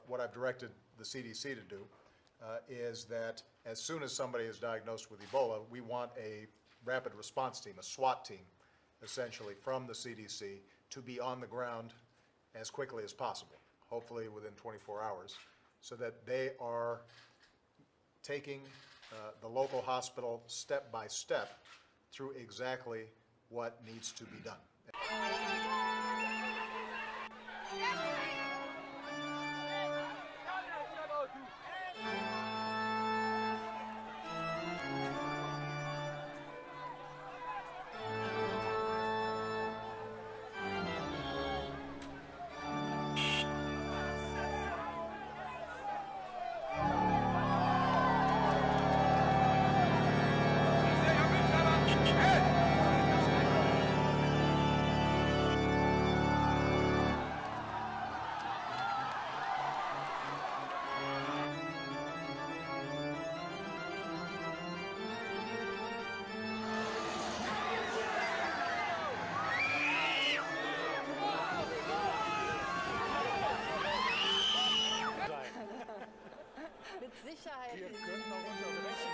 what I've directed the CDC to do is that as soon as somebody is diagnosed with Ebola, we want a rapid response team, a SWAT team, essentially from the CDC, to be on the ground as quickly as possible, hopefully within 24 hours, so that they are taking the local hospital step by step through exactly what needs to be done. Mit Sicherheit. Wir können auch unterbrechen.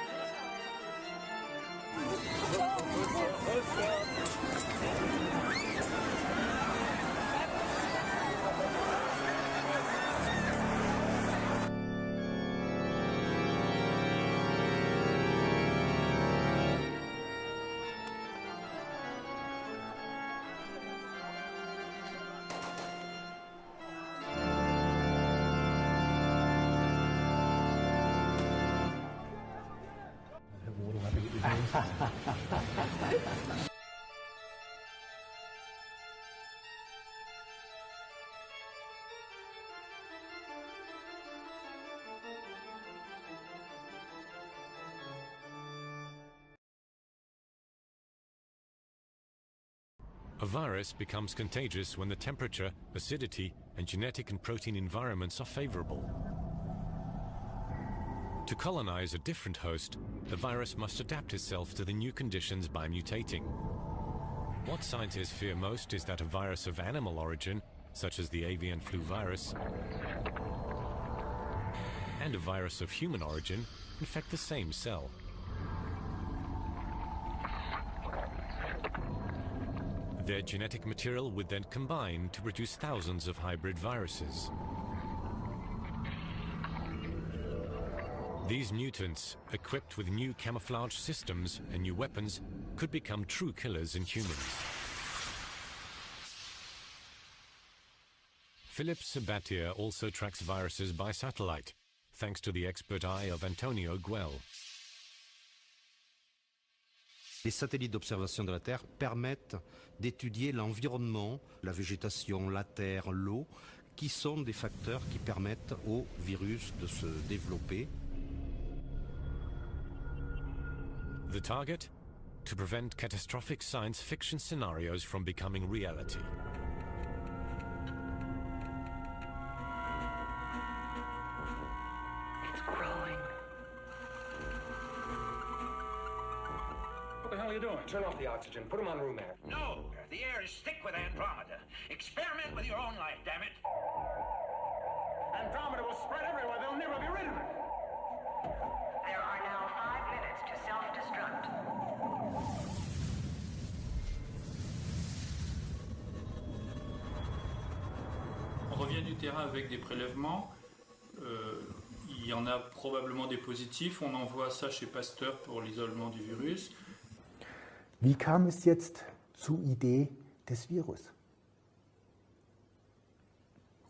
A virus becomes contagious when the temperature, acidity, and genetic and protein environments are favorable. To colonize a different host, the virus must adapt itself to the new conditions by mutating. What scientists fear most is that a virus of animal origin, such as the avian flu virus, and a virus of human origin infect the same cell. Their genetic material would then combine to produce thousands of hybrid viruses. These mutants, equipped with new camouflage systems and new weapons, could become true killers in humans. Philip Sabatier also tracks viruses by satellite, thanks to the expert eye of Antonio Guel. Les satellites d'observation de la Terre permettent d'étudier l'environnement, la végétation, la terre, l'eau, qui sont des facteurs qui permettent au virus de se développer. The target? To prevent catastrophic science fiction scenarios from becoming reality. It's growing. What the hell are you doing? Turn off the oxygen. Put him on room air. No, the air is thick with Andromeda. Experiment with your own life, damn it. Andromeda will spread everywhere. They'll never be rid of it. There are now 5 minutes to self-destruct. On revient du terrain avec des prélèvements. Il y en a probablement des positifs. On envoie ça chez Pasteur pour l'isolement du virus. Wie kam es jetzt zur Idee des Virus?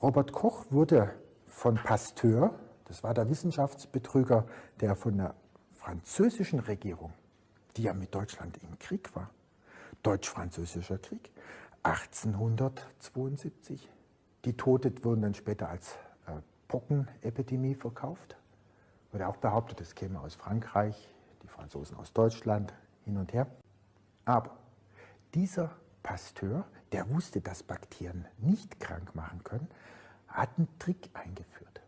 Robert Koch wurde von Pasteur, das war der Wissenschaftsbetrüger, der von der französischen Regierung, die ja mit Deutschland im Krieg war, Deutsch-Französischer Krieg, 1872. Die Tote wurden dann später als Pockenepidemie verkauft. Wurde auch behauptet, es käme aus Frankreich, die Franzosen aus Deutschland, hin und her. Aber dieser Pasteur, der wusste, dass Bakterien nicht krank machen können, hat einen Trick eingeführt.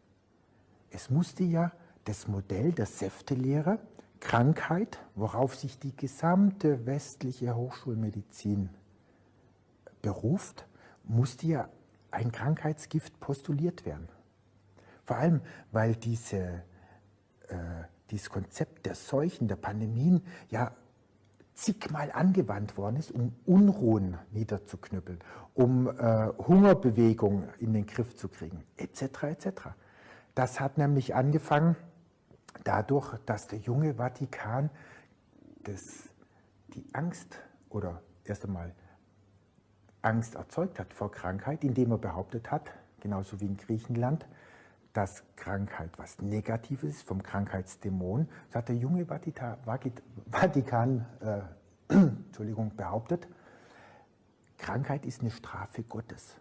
Es musste ja das Modell der Säftelehre, Krankheit, worauf sich die gesamte westliche Hochschulmedizin beruft, musste ja ein Krankheitsgift postuliert werden. Vor allem, weil dieses Konzept der Seuchen, der Pandemien ja zigmal angewandt worden ist, um Unruhen niederzuknüppeln, um Hungerbewegungen in den Griff zu kriegen, etc. etc. Das hat nämlich angefangen dadurch, dass der junge Vatikan die Angst oder erst einmal Angst erzeugt hat vor Krankheit, indem er behauptet hat, genauso wie in Griechenland, dass Krankheit was Negatives ist, vom Krankheitsdämon. Das hat der junge Vatikan behauptet, Krankheit ist eine Strafe Gottes,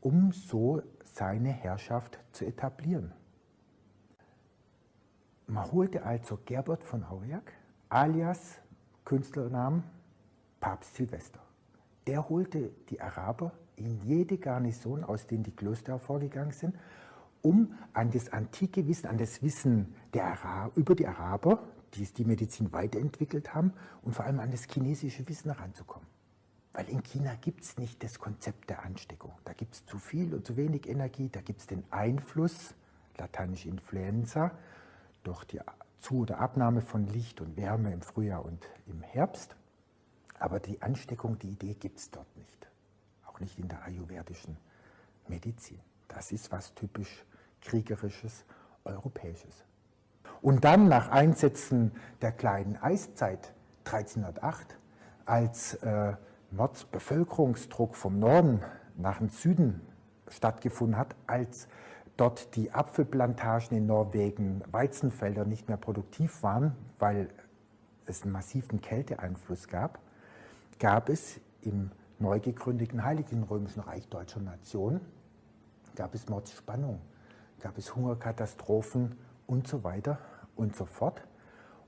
um so seine Herrschaft zu etablieren. Man holte also Gerbert von Aurillac, alias Künstlernamen Papst Silvester. Der holte die Araber in jede Garnison, aus denen die Klöster hervorgegangen sind, um an das antike Wissen, an das Wissen über die Araber, die die Medizin weiterentwickelt haben, und vor allem an das chinesische Wissen heranzukommen. Weil in China gibt es nicht das Konzept der Ansteckung. Da gibt es zu viel und zu wenig Energie, da gibt es den Einfluss, lateinisch Influenza, durch die Zu- oder Abnahme von Licht und Wärme im Frühjahr und im Herbst. Aber die Ansteckung, die Idee gibt es dort nicht. Auch nicht in der ayurvedischen Medizin. Das ist was typisch kriegerisches, europäisches. Und dann nach Einsätzen der kleinen Eiszeit 1308, als Mordsbevölkerungsdruck vom Norden nach dem Süden stattgefunden hat, als dort die Apfelplantagen in Norwegen, Weizenfelder nicht mehr produktiv waren, weil es einen massiven Kälteeinfluss gab, gab es im neu gegründeten Heiligen Römischen Reich Deutscher Nation, gab es Mordsspannung, gab es Hungerkatastrophen und so weiter und so fort.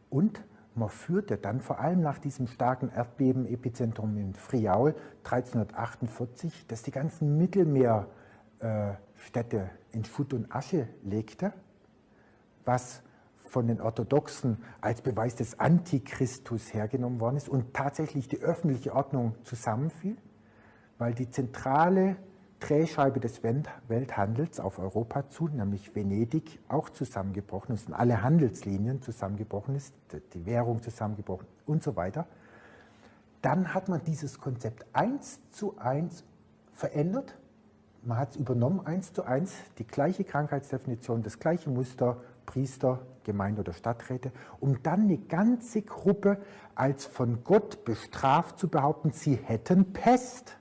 Und man führte dann vor allem nach diesem starken Erdbeben-Epizentrum in Friaul 1348, das die ganzen Mittelmeerstädte in Schutt und Asche legte, was von den Orthodoxen als Beweis des Antichristus hergenommen worden ist und tatsächlich die öffentliche Ordnung zusammenfiel, weil die zentrale Drehscheibe des Welthandels auf Europa zu, nämlich Venedig, auch zusammengebrochen ist und alle Handelslinien zusammengebrochen ist, die Währung zusammengebrochen und so weiter. Dann hat man dieses Konzept 1:1 verändert. Man hat es übernommen, 1:1, die gleiche Krankheitsdefinition, das gleiche Muster, Priester, Gemeinde oder Stadträte, um dann eine ganze Gruppe als von Gott bestraft zu behaupten, sie hätten Pest.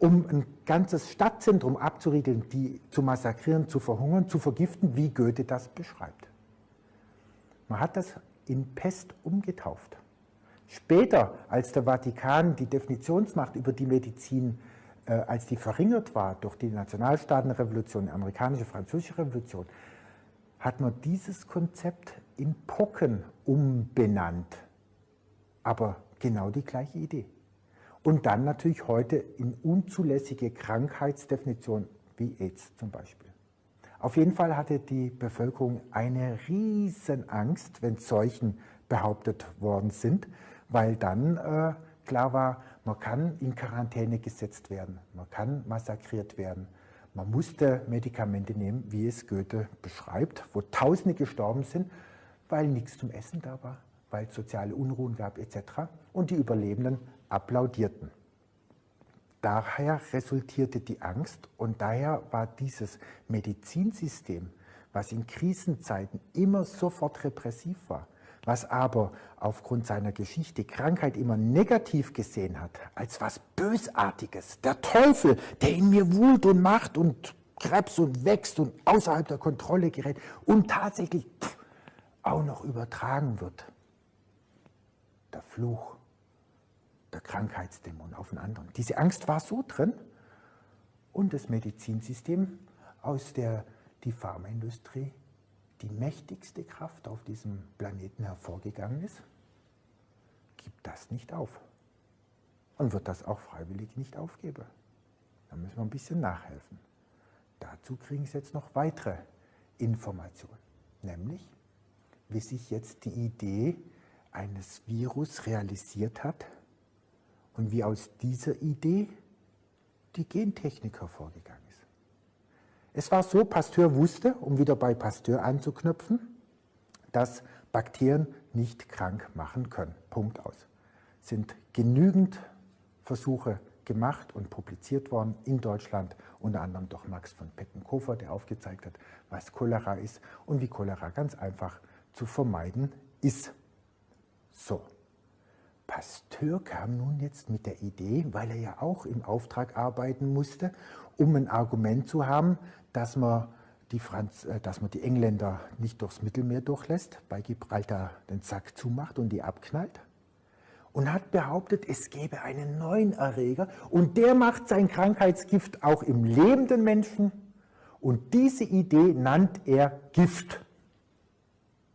Um ein ganzes Stadtzentrum abzuriegeln, die zu massakrieren, zu verhungern, zu vergiften, wie Goethe das beschreibt. Man hat das in Pest umgetauft. Später, als der Vatikan die Definitionsmacht über die Medizin, als die verringert war durch die Nationalstaatenrevolution, die amerikanische, französische Revolution, hat man dieses Konzept in Pocken umbenannt. Aber genau die gleiche Idee. Und dann natürlich heute in unzulässige Krankheitsdefinitionen wie AIDS zum Beispiel. Auf jeden Fall hatte die Bevölkerung eine Riesenangst, wenn Seuchen behauptet worden sind, weil dann klar war, man kann in Quarantäne gesetzt werden, man kann massakriert werden. Man musste Medikamente nehmen, wie es Goethe beschreibt, wo Tausende gestorben sind, weil nichts zum Essen da war, weil es soziale Unruhen gab etc. Und die Überlebenden applaudierten. Daher resultierte die Angst und daher war dieses Medizinsystem, was in Krisenzeiten immer sofort repressiv war, was aber aufgrund seiner Geschichte Krankheit immer negativ gesehen hat, als was Bösartiges, der Teufel, der in mir wühlt und macht und krebst und wächst und außerhalb der Kontrolle gerät und tatsächlich auch noch übertragen wird. Der Fluch, der Krankheitsdämon auf den anderen. Diese Angst war so drin und das Medizinsystem, aus der die Pharmaindustrie, die mächtigste Kraft auf diesem Planeten hervorgegangen ist, gibt das nicht auf und wird das auch freiwillig nicht aufgeben. Da müssen wir ein bisschen nachhelfen. Dazu kriegen Sie jetzt noch weitere Informationen, nämlich wie sich jetzt die Idee eines Virus realisiert hat und wie aus dieser Idee die Gentechnik hervorgegangen ist. Es war so, Pasteur wusste, um wieder bei Pasteur anzuknüpfen, dass Bakterien nicht krank machen können. Punkt aus. Sind genügend Versuche gemacht und publiziert worden in Deutschland, unter anderem durch Max von Pettenkofer, der aufgezeigt hat, was Cholera ist und wie Cholera ganz einfach zu vermeiden ist. So, Pasteur kam nun jetzt mit der Idee, weil er ja auch im Auftrag arbeiten musste, um ein Argument zu haben, dass man die Engländer nicht durchs Mittelmeer durchlässt, bei Gibraltar den Sack zumacht und die abknallt. Und hat behauptet, es gäbe einen neuen Erreger und der macht sein Krankheitsgift auch im lebenden Menschen. Und diese Idee nannt er Gift,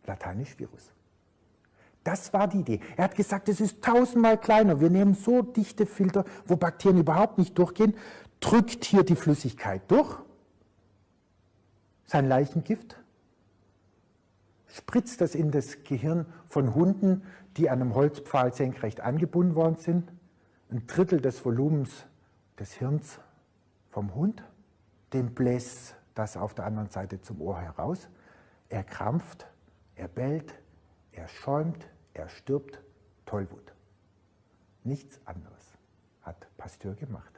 lateinisch Virus. Das war die Idee. Er hat gesagt, es ist 1000-mal kleiner. Wir nehmen so dichte Filter, wo Bakterien überhaupt nicht durchgehen, drückt hier die Flüssigkeit durch, sein Leichengift, spritzt das in das Gehirn von Hunden, die an einem Holzpfahl senkrecht angebunden worden sind, ein Drittel des Volumens des Hirns vom Hund, dem bläst das auf der anderen Seite zum Ohr heraus, er krampft, er bellt, er schäumt, er stirbt, Tollwut. Nichts anderes hat Pasteur gemacht.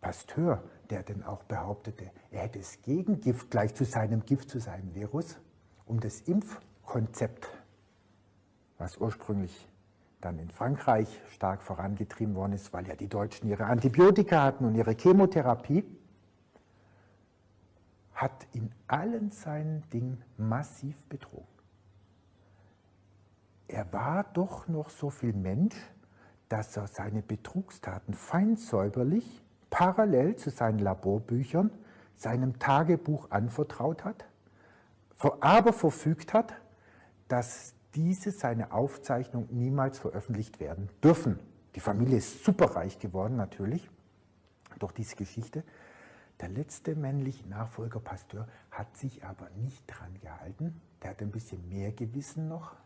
Pasteur, der denn auch behauptete, er hätte das Gegengift gleich zu seinem Gift, zu seinem Virus, um das Impfkonzept, was ursprünglich dann in Frankreich stark vorangetrieben worden ist, weil ja die Deutschen ihre Antibiotika hatten und ihre Chemotherapie, hat in allen seinen Dingen massiv betrogen. Er war doch noch so viel Mensch, dass er seine Betrugstaten fein säuberlich parallel zu seinen Laborbüchern, seinem Tagebuch anvertraut hat, aber verfügt hat, dass diese seine Aufzeichnung niemals veröffentlicht werden dürfen. Die Familie ist superreich geworden natürlich durch diese Geschichte. Der letzte männliche Nachfolger Pasteur hat sich aber nicht dran gehalten. Der hat ein bisschen mehr Gewissen noch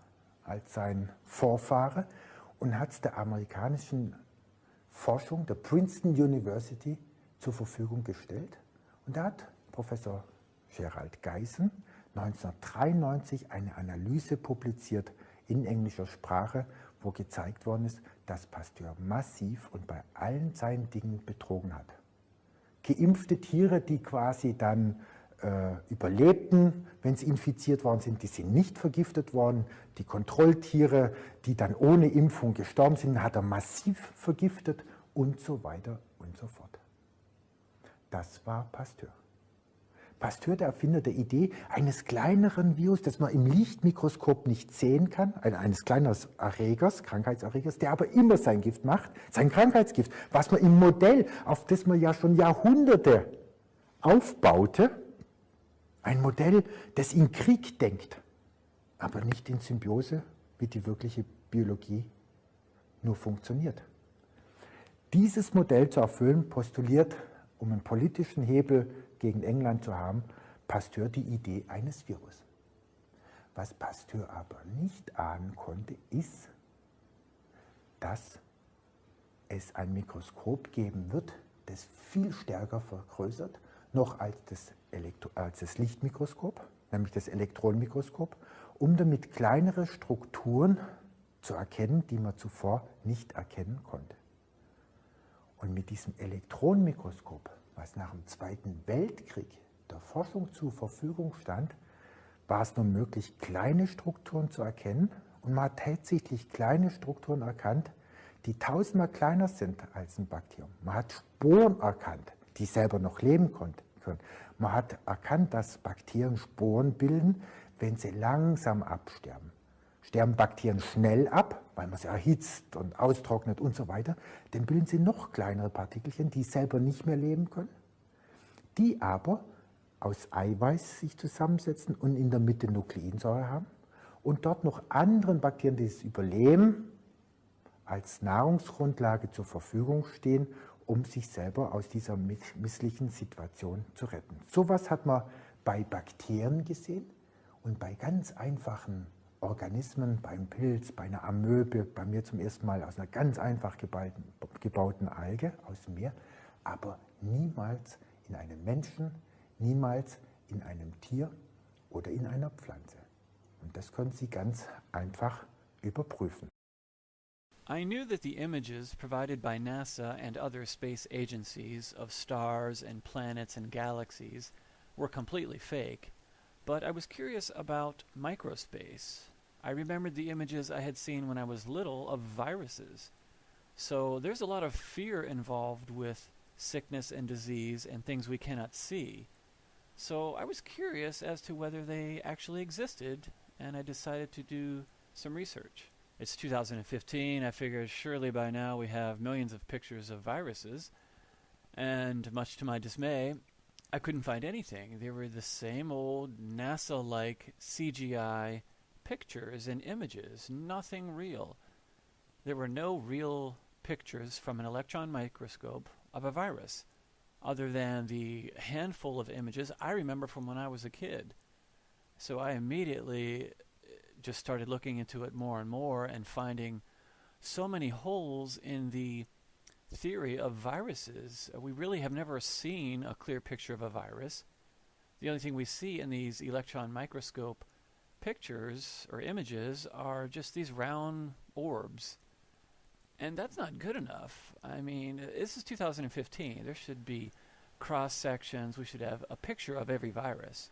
als sein Vorfahre und hat es der amerikanischen Forschung, der Princeton University, zur Verfügung gestellt. Und da hat Professor Gerald Geisen 1993 eine Analyse publiziert in englischer Sprache, wo gezeigt worden ist, dass Pasteur massiv und bei allen seinen Dingen betrogen hat. Geimpfte Tiere, die quasi dann überlebten, wenn sie infiziert worden sind, die sind nicht vergiftet worden. Die Kontrolltiere, die dann ohne Impfung gestorben sind, hat er massiv vergiftet und so weiter und so fort. Das war Pasteur. Pasteur, der Erfinder der Idee eines kleineren Virus, das man im Lichtmikroskop nicht sehen kann, eines kleineren Erregers, Krankheitserregers, der aber immer sein Gift macht, sein Krankheitsgift, was man im Modell, auf das man ja schon Jahrhunderte aufbaute, ein Modell, das in Krieg denkt, aber nicht in Symbiose, wie die wirkliche Biologie nur funktioniert. Dieses Modell zu erfüllen, postuliert, um einen politischen Hebel gegen England zu haben, Pasteur die Idee eines Virus. Was Pasteur aber nicht ahnen konnte, ist, dass es ein Mikroskop geben wird, das viel stärker vergrößert, noch als das Lichtmikroskop, nämlich das Elektronenmikroskop, um damit kleinere Strukturen zu erkennen, die man zuvor nicht erkennen konnte. Und mit diesem Elektronenmikroskop, was nach dem Zweiten Weltkrieg der Forschung zur Verfügung stand, war es nun möglich, kleine Strukturen zu erkennen. Und man hat tatsächlich kleine Strukturen erkannt, die 1000-mal kleiner sind als ein Bakterium. Man hat Sporen erkannt, die selber noch leben können. Man hat erkannt, dass Bakterien Sporen bilden, wenn sie langsam absterben. Sterben Bakterien schnell ab, weil man sie erhitzt und austrocknet und so weiter, dann bilden sie noch kleinere Partikelchen, die selber nicht mehr leben können, die aber aus Eiweiß sich zusammensetzen und in der Mitte Nukleinsäure haben und dort noch anderen Bakterien, die es überleben, als Nahrungsgrundlage zur Verfügung stehen, um sich selber aus dieser misslichen Situation zu retten. Sowas hat man bei Bakterien gesehen und bei ganz einfachen Organismen, beim Pilz, bei einer Amöbe, bei mir zum ersten Mal aus einer ganz einfach gebauten Alge aus dem Meer, aber niemals in einem Menschen, niemals in einem Tier oder in einer Pflanze. Und das können Sie ganz einfach überprüfen. I knew that the images provided by NASA and other space agencies of stars and planets and galaxies were completely fake, but I was curious about microspace. I remembered the images I had seen when I was little of viruses. So there's a lot of fear involved with sickness and disease and things we cannot see. So I was curious as to whether they actually existed, and I decided to do some research. It's 2015. I figured surely by now we have millions of pictures of viruses, and much to my dismay, I couldn't find anything. They were the same old NASA-like CGI pictures and images, nothing real. There were no real pictures from an electron microscope of a virus, other than the handful of images I remember from when I was a kid. So I immediately just started looking into it more and more and finding so many holes in the theory of viruses. We really have never seen a clear picture of a virus. The only thing we see in these electron microscope pictures or images are just these round orbs. And that's not good enough. I mean, this is 2015. There should be cross-sections. We should have a picture of every virus.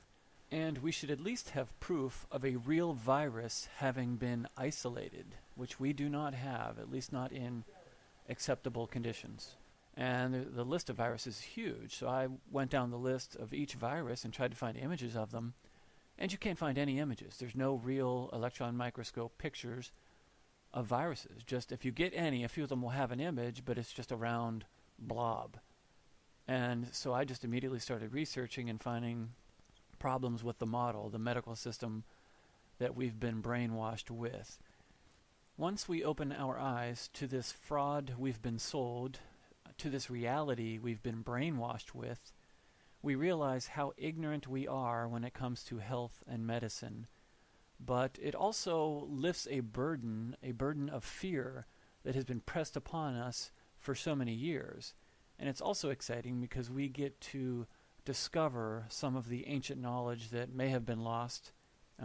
And we should at least have proof of a real virus having been isolated, which we do not have, at least not in acceptable conditions. And the list of viruses is huge. So I went down the list of each virus and tried to find images of them. And you can't find any images. There's no real electron microscope pictures of viruses. Just if you get any, a few of them will have an image, but it's just a round blob. And so I just immediately started researching and finding problems with the model, the medical system that we've been brainwashed with. Once we open our eyes to this fraud we've been sold, to this reality we've been brainwashed with, we realize how ignorant we are when it comes to health and medicine. But it also lifts a burden of fear that has been pressed upon us for so many years. And it's also exciting because we get to discover some of the ancient knowledge that may have been lost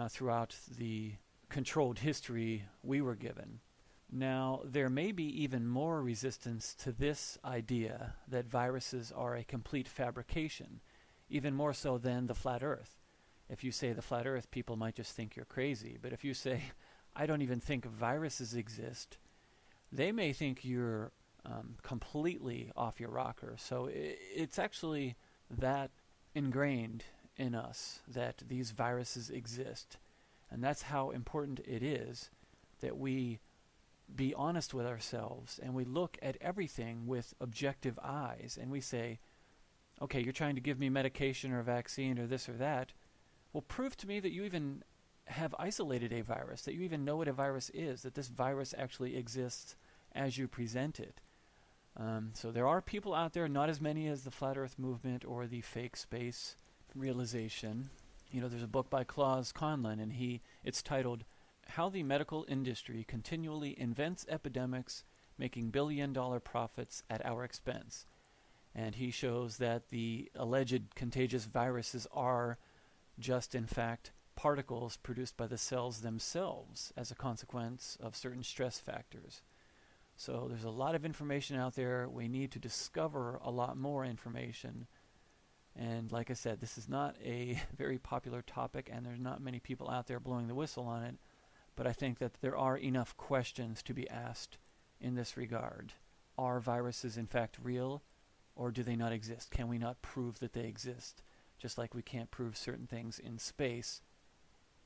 throughout the controlled history we were given. Now, there may be even more resistance to this idea that viruses are a complete fabrication, even more so than the flat earth. If you say the flat earth, people might just think you're crazy. But if you say, I don't even think viruses exist, they may think you're completely off your rocker. So it's actually that ingrained in us that these viruses exist. And that's how important it is that we be honest with ourselves and we look at everything with objective eyes and we say, okay, you're trying to give me medication or a vaccine or this or that. Well, prove to me that you even have isolated a virus, that you even know what a virus is, that this virus actually exists as you present it. So there are people out there, not as many as the Flat Earth movement or the fake space realization. You know, there's a book by Klaus Conlin, and it's titled, How the Medical Industry Continually Invents Epidemics, Making Billion-Dollar Profits at Our Expense. And he shows that the alleged contagious viruses are just, in fact, particles produced by the cells themselves as a consequence of certain stress factors. So there's a lot of information out there. We need to discover a lot more information. And like I said, this is not a very popular topic, and there's not many people out there blowing the whistle on it. But I think that there are enough questions to be asked in this regard. Are viruses in fact real, or do they not exist? Can we not prove that they exist? Just like we can't prove certain things in space,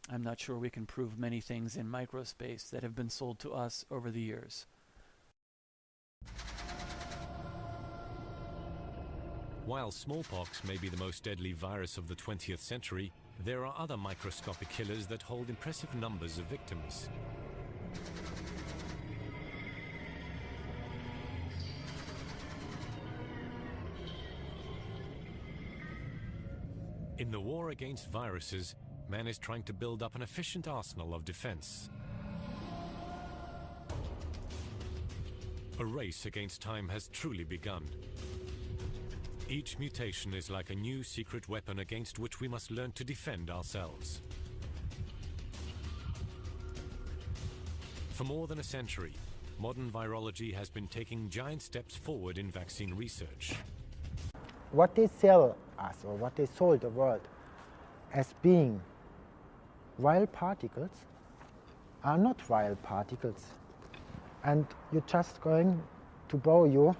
I'm not sure we can prove many things in microspace that have been sold to us over the years. While smallpox may be the most deadly virus of the 20th century, there are other microscopic killers that hold impressive numbers of victims. In the war against viruses, man is trying to build up an efficient arsenal of defense. A race against time has truly begun. Each mutation is like a new secret weapon against which we must learn to defend ourselves. For more than a century, modern virology has been taking giant steps forward in vaccine research. What they sell us, or what they sold the world as being viral particles, are not viral particles. And you're just going to borrow you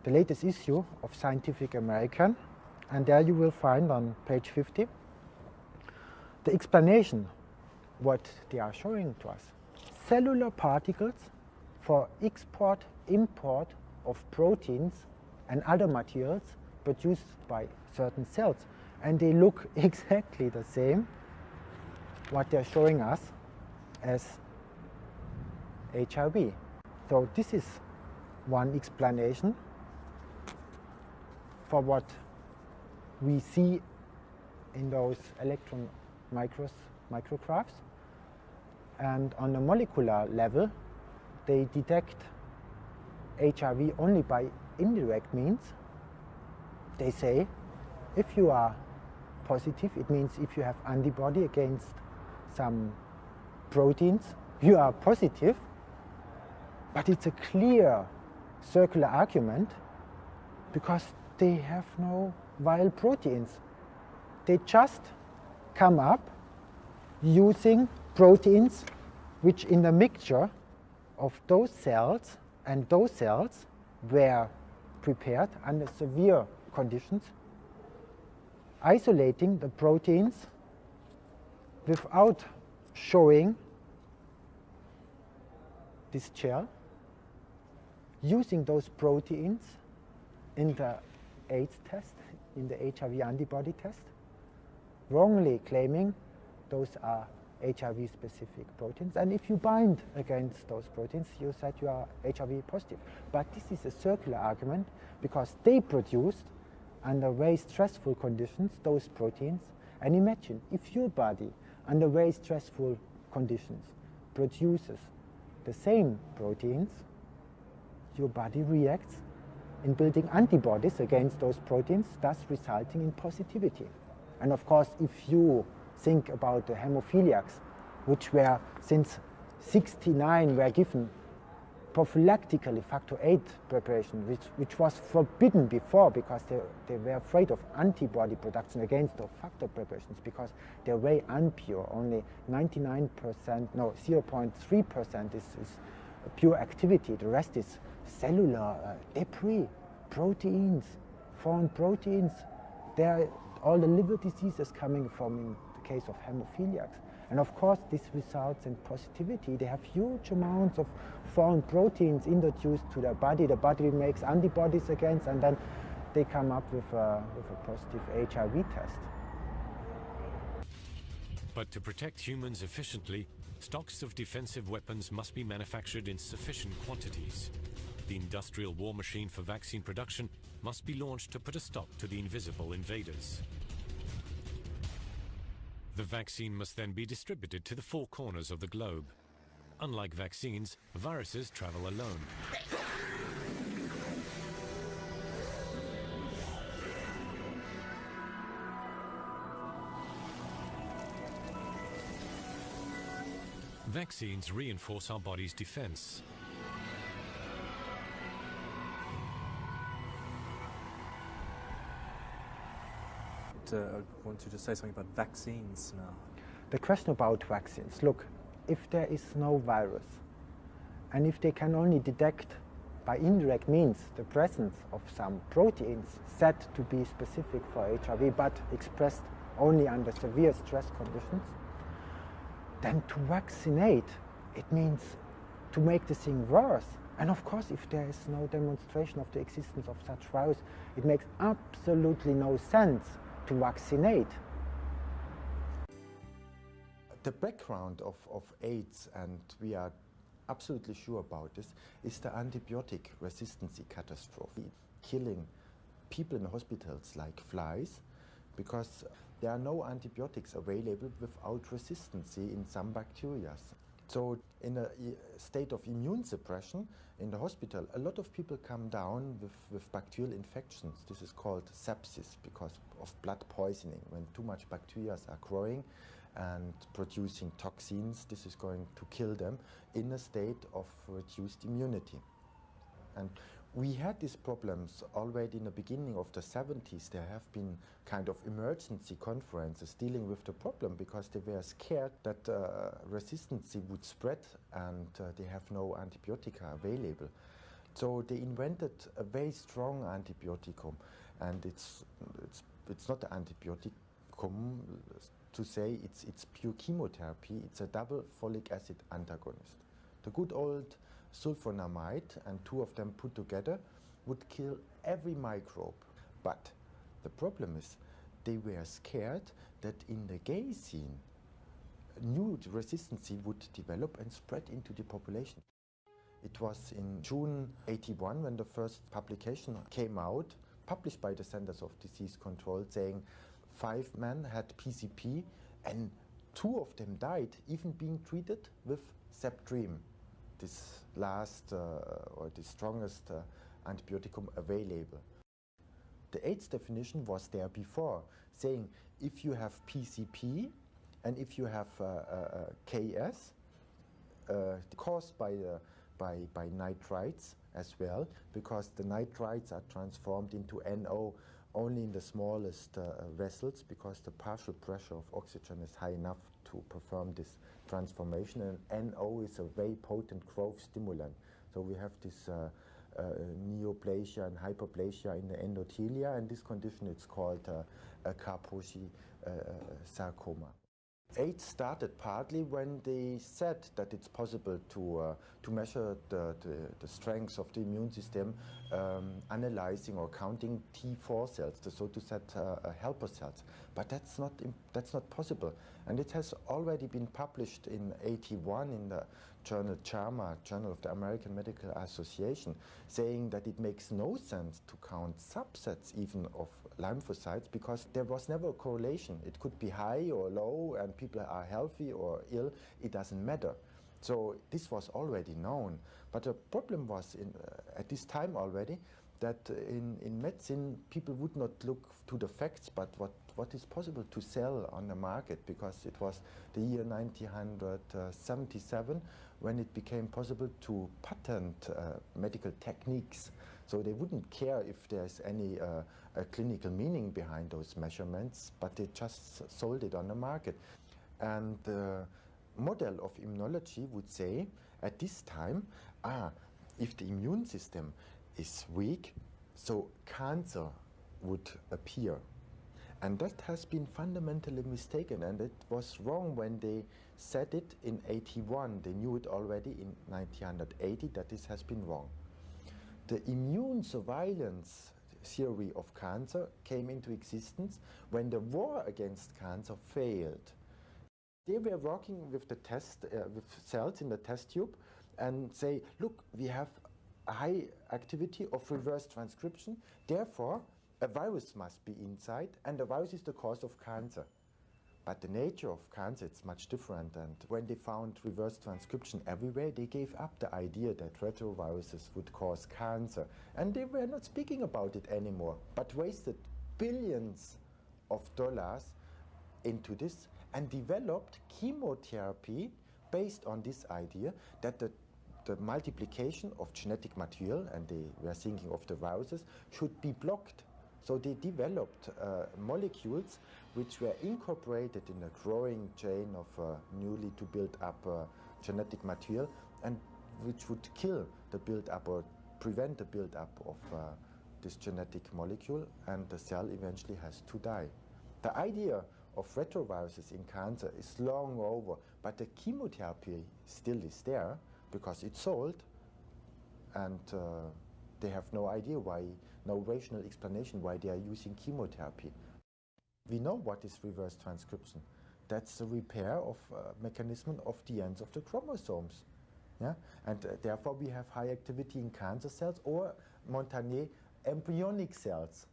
the latest issue of Scientific American, and there you will find on page 50 the explanation what they are showing to us. Cellular particles for export, import of proteins and other materials produced by certain cells. And they look exactly the same what they're showing us as HIV. So this is one explanation for what we see in those electron micrographs. And on a molecular level, they detect HIV only by indirect means. They say, if you are positive, it means if you have antibody against some proteins, you are positive. But it's a clear circular argument because they have no viral proteins. They just come up using proteins which in the mixture of those cells and those cells were prepared under severe conditions, isolating the proteins without showing this gel, using those proteins in the AIDS test, in the HIV antibody test, wrongly claiming those are HIV-specific proteins. And if you bind against those proteins, you said you are HIV positive. But this is a circular argument because they produced, under very stressful conditions, those proteins. And imagine if your body, under very stressful conditions, produces the same proteins, your body reacts in building antibodies against those proteins, thus resulting in positivity. And of course, if you think about the hemophiliacs, which were since '69 were given prophylactically factor VIII preparation, which was forbidden before because they were afraid of antibody production against the factor preparations because they're very impure. Only 0.3% is pure activity. The rest is cellular debris, proteins, foreign proteins. There are all the liver diseases coming from in the case of hemophiliacs. And of course, this results in positivity. They have huge amounts of foreign proteins introduced to their body. The body makes antibodies against, and then they come up with a positive HIV test. But to protect humans efficiently, stocks of defensive weapons must be manufactured in sufficient quantities. The industrial war machine for vaccine production must be launched to put a stop to the invisible invaders. The vaccine must then be distributed to the four corners of the globe. Unlike vaccines, viruses travel alone. Vaccines reinforce our body's defense. I want to just say something about vaccines now. The question about vaccines, look, if there is no virus, and if they can only detect by indirect means the presence of some proteins said to be specific for HIV, but expressed only under severe stress conditions, then to vaccinate, it means to make the thing worse. And of course, if there is no demonstration of the existence of such virus, it makes absolutely no sense to vaccinate. The background of AIDS, and we are absolutely sure about this, is the antibiotic resistance catastrophe, killing people in hospitals like flies because there are no antibiotics available without resistance in some bacteria. So in a state of immune suppression in the hospital, a lot of people come down with bacterial infections. This is called sepsis because of blood poisoning. When too much bacteria are growing and producing toxins, this is going to kill them in a state of reduced immunity. And we had these problems already in the beginning of the 70s. There have been kind of emergency conferences dealing with the problem because they were scared that resistance would spread and they have no antibiotica available. So they invented a very strong antibioticum, and it's not an antibioticum to say it's pure chemotherapy. It's a double folic acid antagonist. The good old sulfonamide and two of them put together would kill every microbe. But the problem is they were scared that in the gay scene new resistance would develop and spread into the population. It was in June '81 when the first publication came out, published by the Centers of Disease Control, saying 5 men had PCP and 2 of them died even being treated with Septrim, this last or the strongest antibioticum available. The AIDS definition was there before, saying if you have PCP and if you have KS caused by nitrites as well, because the nitrites are transformed into NO only in the smallest vessels, because the partial pressure of oxygen is high enough to perform this transformation, and NO is a very potent growth stimulant. So we have this neoplasia and hyperplasia in the endothelia, and this condition it's called Kaposi sarcoma. AIDS started partly when they said that it's possible to measure the strength of the immune system, analyzing or counting T4 cells, the so to say helper cells. But that's not possible, and it has already been published in '81 in the journal JAMA, Journal of the American Medical Association, saying that it makes no sense to count subsets even of lymphocytes because there was never a correlation. It could be high or low and people are healthy or ill, it doesn't matter. So this was already known. But the problem was at this time already that in medicine people would not look to the facts but what is possible to sell on the market, because it was the year 1977 when it became possible to patent medical techniques. So they wouldn't care if there's any a clinical meaning behind those measurements, but they just sold it on the market. And the model of immunology would say at this time, if the immune system is weak, so cancer would appear. And that has been fundamentally mistaken, and it was wrong when they said it in '81. They knew it already in 1980 that this has been wrong. The immune surveillance theory of cancer came into existence when the war against cancer failed. They were working with the test, with cells in the test tube and say, look, we have a high activity of reverse transcription, therefore a virus must be inside, and the virus is the cause of cancer. But the nature of cancer is much different, and when they found reverse transcription everywhere, they gave up the idea that retroviruses would cause cancer. And they were not speaking about it anymore, but wasted billions of dollars into this and developed chemotherapy based on this idea that the multiplication of genetic material, and they were thinking of the viruses, should be blocked. So they developed molecules which were incorporated in a growing chain of newly to build up genetic material, and which would kill the build-up or prevent the build-up of this genetic molecule, and the cell eventually has to die. The idea of retroviruses in cancer is long over, but the chemotherapy still is there because it's sold, and they have no idea why, no rational explanation why they are using chemotherapy. We know what is reverse transcription. That's the repair of mechanism of the ends of the chromosomes. Yeah? And therefore we have high activity in cancer cells or Montagnier embryonic cells.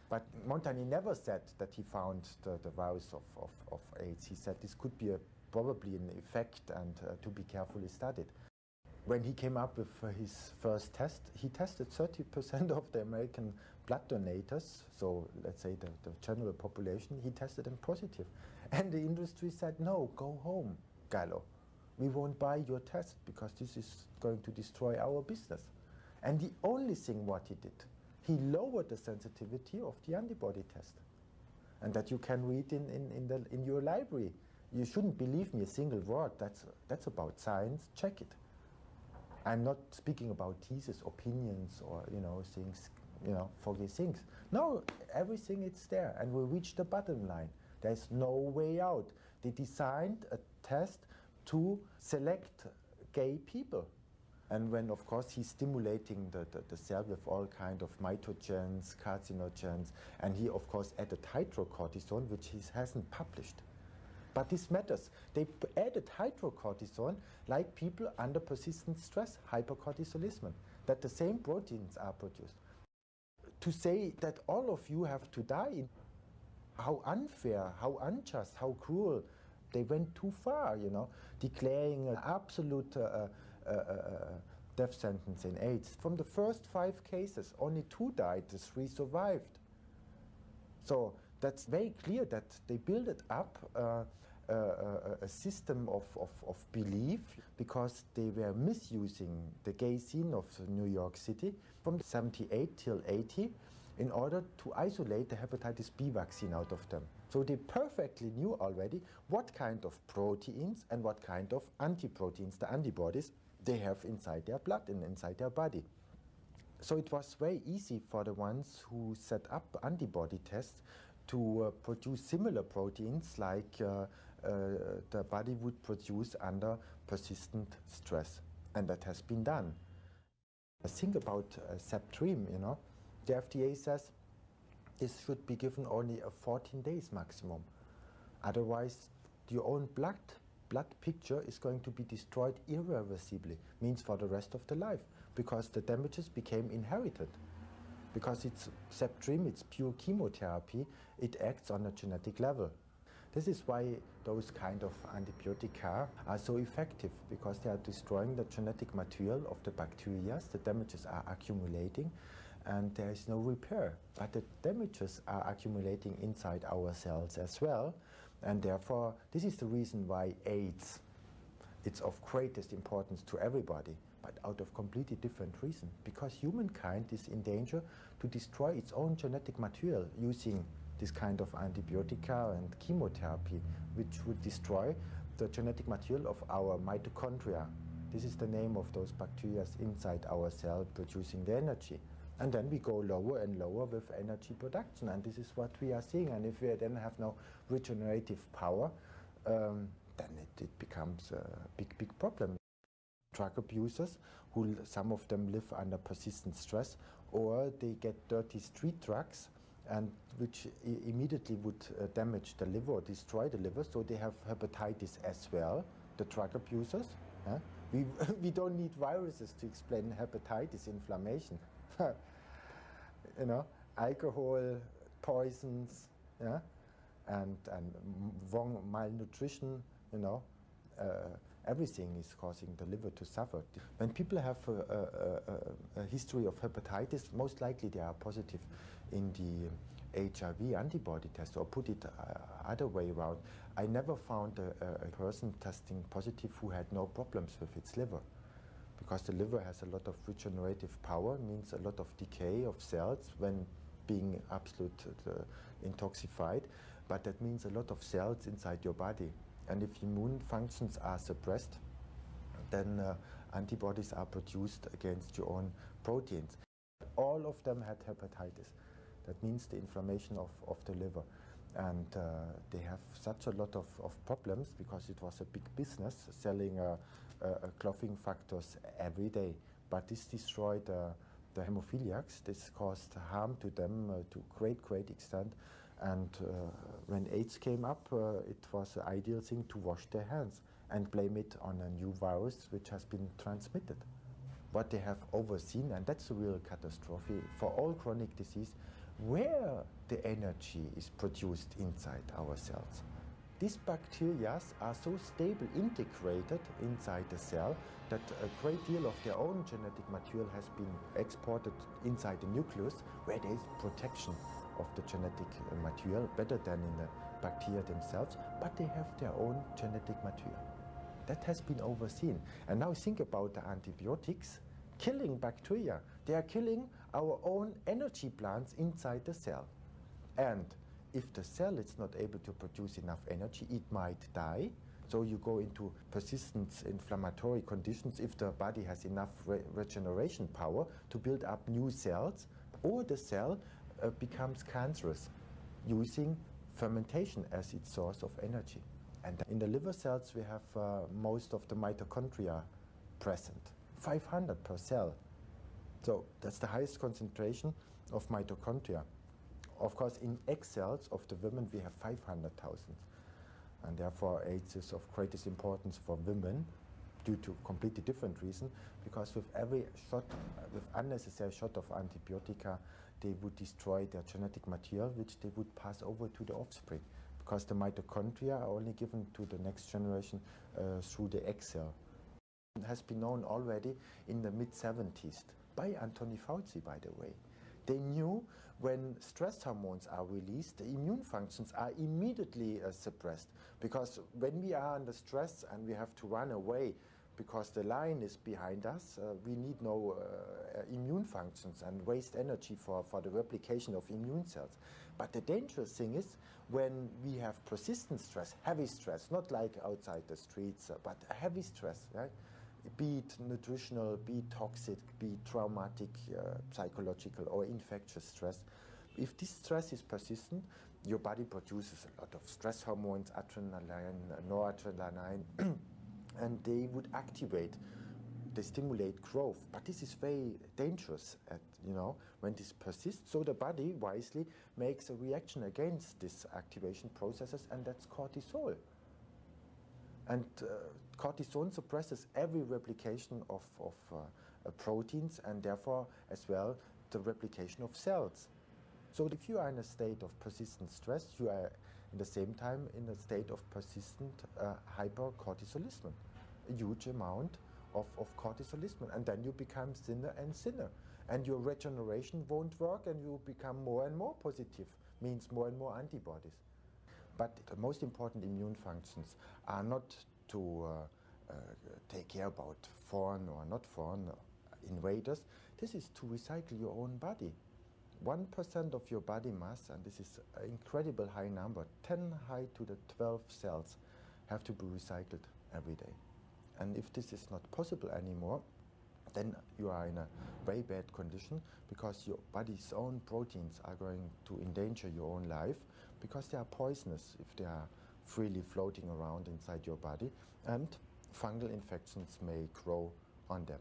But Montagnier never said that he found the virus of AIDS. He said this could be a probably an effect and to be carefully studied. When he came up with his first test, he tested 30% of the American blood donators, so let's say the general population, he tested them positive. And the industry said, no, go home, Gallo. We won't buy your test because this is going to destroy our business. And the only thing what he did, he lowered the sensitivity of the antibody test. And that you can read in your library. You shouldn't believe me a single word. That's about science. Check it. I'm not speaking about thesis, opinions, or things, foggy things. No, everything is there, and we reach the bottom line. There's no way out. They designed a test to select gay people. And when, of course, he's stimulating the cell with all kind of mitogens, carcinogens, and he, of course, added hydrocortisone, which he hasn't published. But this matters. They added hydrocortisone like people under persistent stress, hypercortisolism, that the same proteins are produced. To say that all of you have to die, how unfair, how unjust, how cruel. They went too far, declaring an absolute death sentence in AIDS. From the first 5 cases, only 2 died, the 3 survived. So that's very clear that they built it up a system of belief because they were misusing the gay scene of New York City from 78 till 80 in order to isolate the hepatitis B vaccine out of them. So they perfectly knew already what kind of proteins and what kind of antiproteins, the antibodies, they have inside their blood and inside their body. So it was very easy for the ones who set up antibody tests to produce similar proteins like the body would produce under persistent stress. And that has been done. Think about Septrim, The FDA says this should be given only a 14 days maximum. Otherwise, your own blood picture is going to be destroyed irreversibly, means for the rest of the life, because the damages became inherited. Because it's Septrim, it's pure chemotherapy, it acts on a genetic level. This is why those kind of antibiotica are so effective, because they are destroying the genetic material of the bacteria, the damages are accumulating, and there is no repair. But the damages are accumulating inside our cells as well, and therefore this is the reason why AIDS, it's of greatest importance to everybody, but out of completely different reason. Because humankind is in danger to destroy its own genetic material using this kind of antibiotica and chemotherapy, which would destroy the genetic material of our mitochondria. This is the name of those bacteria inside our cell producing the energy. And then we go lower and lower with energy production, and this is what we are seeing. And if we then have no regenerative power, then it becomes a big problem. Drug abusers, some of them live under persistent stress, or they get dirty street drugs, and which immediately would damage the liver or destroy the liver, so they have hepatitis as well, the drug abusers. We don't need viruses to explain hepatitis, inflammation. Alcohol, poisons, and wrong malnutrition, everything is causing the liver to suffer. When people have a history of hepatitis, most likely they are positive in the HIV antibody test, or put it other way around. I never found a person testing positive who had no problems with its liver. Because the liver has a lot of regenerative power, means a lot of decay of cells when being absolutely intoxicated, but that means a lot of cells inside your body. And if immune functions are suppressed, then antibodies are produced against your own proteins. All of them had hepatitis. That means the inflammation of the liver. And they have such a lot of problems because it was a big business selling clotting factors every day. But this destroyed the hemophiliacs. This caused harm to them to great extent. And when AIDS came up, it was the ideal thing to wash their hands and blame it on a new virus which has been transmitted. What they have overseen, and that's a real catastrophe for all chronic disease, where the energy is produced inside our cells. These bacteria are so stable, integrated inside the cell, that a great deal of their own genetic material has been exported inside the nucleus, where there is protection of the genetic material better than in the bacteria themselves, but they have their own genetic material. That has been overseen. And now think about the antibiotics killing bacteria. They are killing our own energy plants inside the cell. And if the cell is not able to produce enough energy, it might die. So you go into persistent inflammatory conditions if the body has enough regeneration power to build up new cells, or the cell becomes cancerous, using fermentation as its source of energy. And in the liver cells we have most of the mitochondria present, 500 per cell. So that's the highest concentration of mitochondria. Of course, in egg cells of the women we have 500,000. And therefore AIDS is of greatest importance for women due to completely different reason, because with every shot, with unnecessary shot of antibiotica, they would destroy their genetic material, which they would pass over to the offspring, because the mitochondria are only given to the next generation through the egg cell. It has been known already in the mid-70s by Anthony Fauci, by the way. They knew when stress hormones are released, the immune functions are immediately suppressed, because when we are under stress and we have to run away because the lion is behind us, we need no immune functions and waste energy for the replication of immune cells. But the dangerous thing is when we have persistent stress, heavy stress, not like outside the streets, but heavy stress, right? Be it nutritional, be it toxic, be it traumatic, psychological or infectious stress. If this stress is persistent, your body produces a lot of stress hormones, adrenaline, noradrenaline, and they would activate, they stimulate growth. But this is very dangerous, when this persists. So the body wisely makes a reaction against these activation processes, and that's cortisol. And cortisol suppresses every replication of proteins, and therefore as well the replication of cells. So if you are in a state of persistent stress, you are in the same time in a state of persistent hypercortisolism, a huge amount of cortisolism, and then you become thinner and thinner, and your regeneration won't work, and you become more and more positive, means more and more antibodies. But the most important immune functions are not to take care about foreign or not foreign invaders. This is to recycle your own body. 1% of your body mass, and this is an incredible high number, 10 high to the 12 cells, have to be recycled every day. And if this is not possible anymore, then you are in a very bad condition, because your body's own proteins are going to endanger your own life, because they are poisonous if they are freely floating around inside your body, and fungal infections may grow on them.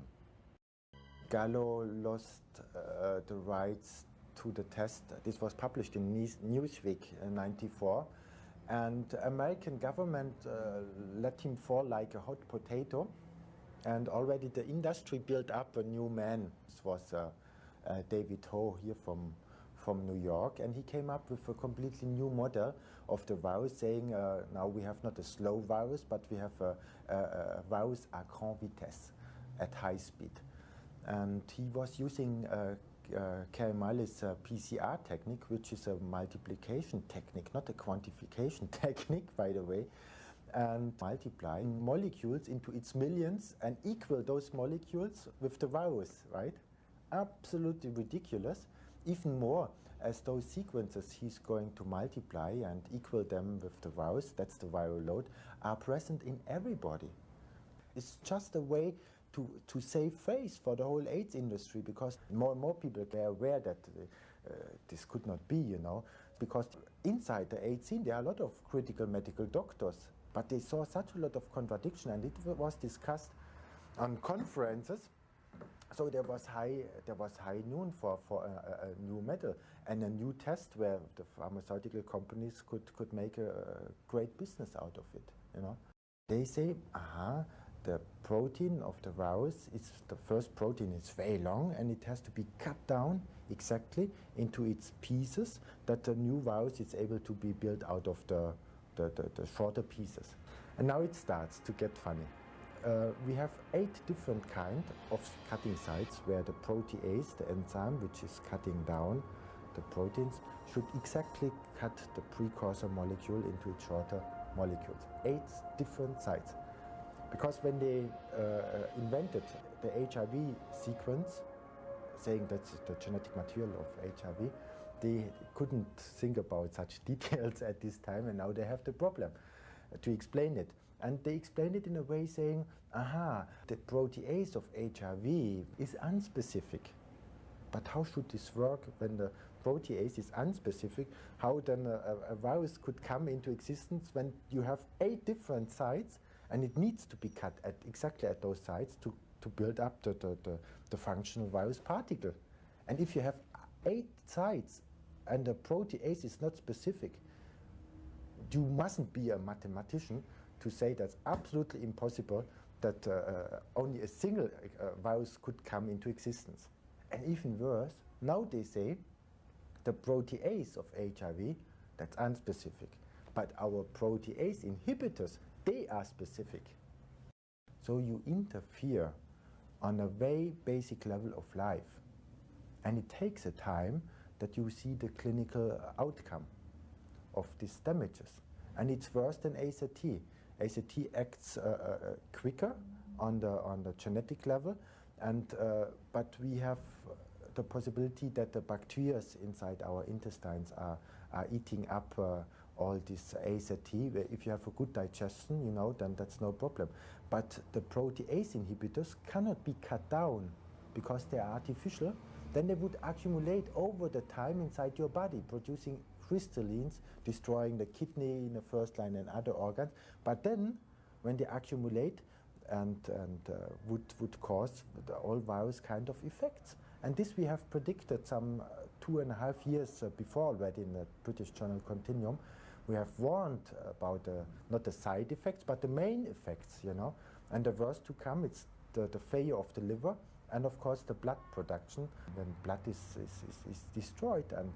Gallo lost the rights to the test. This was published in Newsweek in '94, and the American government let him fall like a hot potato, and already the industry built up a new man. This was David Ho here from New York, and he came up with a completely new model of the virus, saying now we have not a slow virus, but we have a virus à grande vitesse, at high speed. And he was using Kerr-Millis PCR technique, which is a multiplication technique, not a quantification technique, by the way, and multiplying molecules into its millions and equal those molecules with the virus, right? Absolutely ridiculous. Even more, as those sequences he's going to multiply and equal them with the virus, that's the viral load, are present in everybody. It's just a way to save face for the whole AIDS industry, because more and more people are aware that this could not be, because inside the AIDS scene there are a lot of critical medical doctors, but they saw such a lot of contradiction, and it was discussed on conferences. So there was high noon for a new medal and a new test where the pharmaceutical companies could make a great business out of it. They say, the protein of the virus is the first protein is very long, and it has to be cut down exactly into its pieces that the new virus is able to be built out of the the shorter pieces. And now it starts to get funny. We have 8 different kinds of cutting sites where the protease, the enzyme which is cutting down the proteins, should exactly cut the precursor molecule into its shorter molecules. 8 different sites. Because when they invented the HIV sequence, saying that's the genetic material of HIV, they couldn't think about such details at this time, and now they have the problem to explain it. And they explained it in a way saying, aha, the protease of HIV is unspecific. But how should this work when the protease is unspecific? How then a virus could come into existence when you have 8 different sites and it needs to be cut at exactly at those sites to build up the functional virus particle? And if you have 8 sites and the protease is not specific, you mustn't be a mathematician to say that's absolutely impossible that only a single virus could come into existence. And even worse, now they say the protease of HIV, that's unspecific. But our protease inhibitors, they are specific. So you interfere on a very basic level of life. And it takes a time that you see the clinical outcome of these damages. And it's worse than AZT. AZT acts quicker on the genetic level, and but we have the possibility that the bacteria inside our intestines are eating up all this AZT. If you have a good digestion, you know, then that's no problem. But the protease inhibitors cannot be cut down because they are artificial. Then they would accumulate over the time inside your body, producing crystallines, destroying the kidney in the first line and other organs. But then, when they accumulate, and would cause all various kind of effects. And this we have predicted some 2.5 years before already in the British journal Continuum. We have warned about not the side effects, but the main effects, you know. And the worst to come, it's the failure of the liver, and of course the blood production when blood is destroyed, and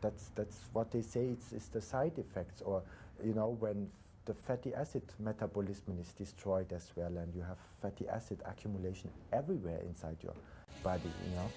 that's what they say is the side effects, or you know, when the fatty acid metabolism is destroyed as well, and you have fatty acid accumulation everywhere inside your body, you know.